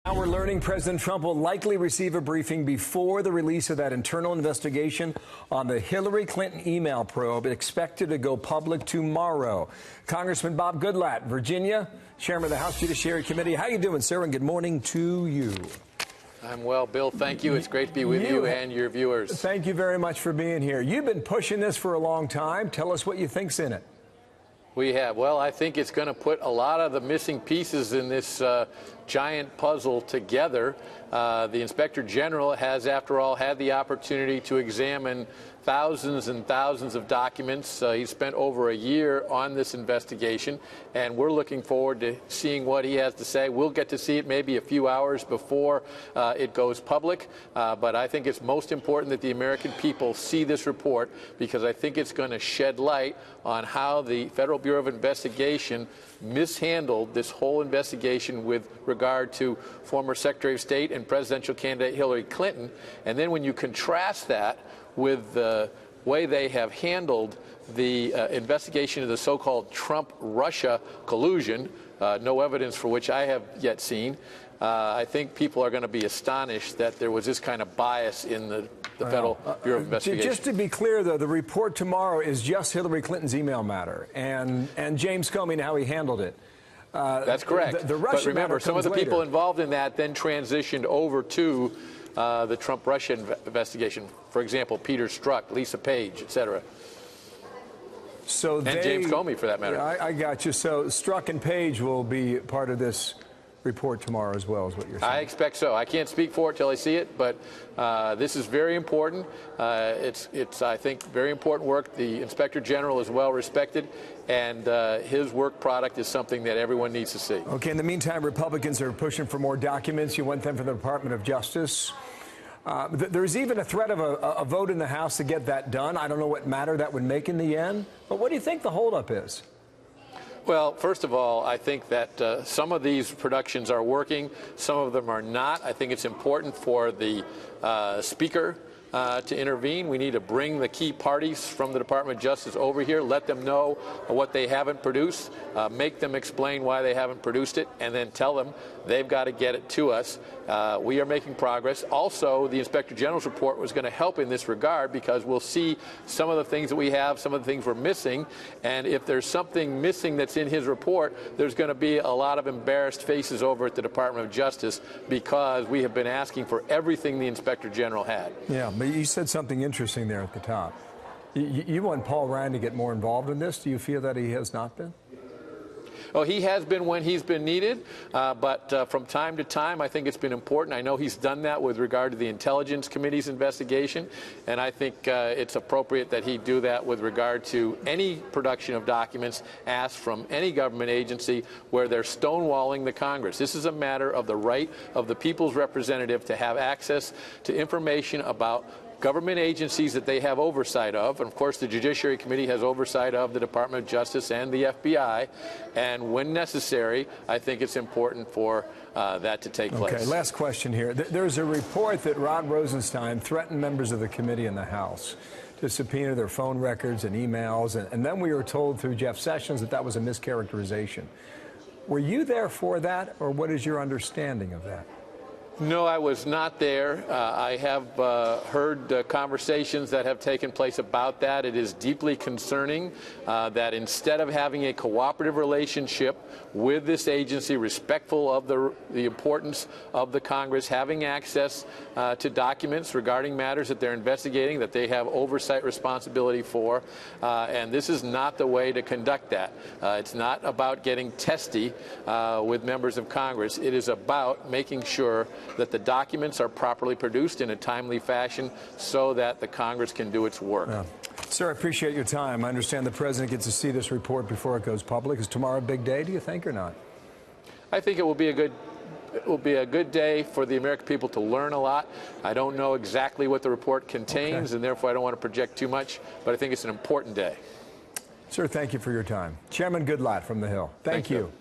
Now we're learning President Trump will likely receive a briefing before the release of that internal investigation on the Hillary Clinton email probe, expected to go public tomorrow. Congressman Bob Goodlatte, Virginia, Chairman of the House Judiciary Committee. How you doing, sir? And good morning to you. I'm well, Bill. Thank you. It's great to be with you and your viewers. Thank you very much for being here. You've been pushing this for a long time. Tell us what you think's in it. We have. Well, I think it's going to put a lot of the missing pieces in this giant puzzle together. The Inspector General has, after all, had the opportunity to examine thousands and thousands of documents. He spent over a year on this investigation, and we're looking forward to seeing what he has to say. We'll get to see it maybe a few hours before it goes public, but I think it's most important that the American people see this report, because I think it's going to shed light on how the Federal Bureau of Investigation mishandled this whole investigation with regard to former Secretary of State and presidential candidate Hillary Clinton. And then when you contrast that with the way they have handled the investigation of the so-called Trump-Russia collusion, no evidence for which I have yet seen, I think people are going to be astonished that there was this kind of bias in the Federal Bureau of Investigation. Just to be clear, though, the report tomorrow is just Hillary Clinton's email matter and James Comey and how he handled it. That's correct. The Russia but remember, some of the later. people involved in that then transitioned over to the Trump-Russia investigation. For example, Peter Strzok, Lisa Page, etc. And James Comey, for that matter. Yeah, I got you. So Strzok and Page will be part of this report tomorrow as well, is what you're saying. I expect so. I can't speak for it till I see it, but this is very important. It's, I think, very important work. The Inspector General is well respected, and his work product is something that everyone needs to see. Okay, in the meantime, Republicans are pushing for more documents. You want them from the Department of Justice. There's even a threat of a vote in the House to get that done. I don't know what matter that would make in the end, but what do you think the holdup is? Well, first of all, I think that some of these productions are working, some of them are not. I think it's important for the Speaker to intervene. We need to bring the key parties from the Department of Justice over here, let them know what they haven't produced, make them explain why they haven't produced it, and then tell them they've got to get it to us. We are making progress. Also, the Inspector General's report was going to help in this regard, because we'll see some of the things that we have, some of the things we're missing, and if there's something missing that's in his report, there's going to be a lot of embarrassed faces over at the Department of Justice, because we have been asking for everything the Inspector General had. Yeah, but you said something interesting there at the top. You want Paul Ryan to get more involved in this. Do you feel that he has not been? Oh, he has been when he's been needed, but from time to time, I think it's been important. I know he's done that with regard to the Intelligence Committee's investigation, and I think it's appropriate that he do that with regard to any production of documents asked from any government agency where they're stonewalling the Congress. This is a matter of the right of the people's representative to have access to information about government agencies that they have oversight of. And of course, the Judiciary Committee has oversight of the Department of Justice and the FBI. And when necessary, I think it's important for that to take place. Okay, last question here. There's a report that Rod Rosenstein threatened members of the committee in the House to subpoena their phone records and emails. And then we were told through Jeff Sessions that that was a mischaracterization. Were you there for that, or what is your understanding of that? No, I was not there. I have heard conversations that have taken place about that. It is deeply concerning that instead of having a cooperative relationship with this agency, respectful of the importance of the Congress, having access to documents regarding matters that they're investigating, that they have oversight responsibility for, and this is not the way to conduct that. It's not about getting testy with members of Congress. It is about making sure that the documents are properly produced in a timely fashion so that the Congress can do its work. Yeah. Sir, I appreciate your time. I understand the President gets to see this report before it goes public. Is tomorrow a big day, do you think, or not? I think it will be a good day for the American people to learn a lot. I don't know exactly what the report contains, and therefore I don't want to project too much, but I think it's an important day. Sir, thank you for your time. Chairman Goodlatte from the Hill. Thank you.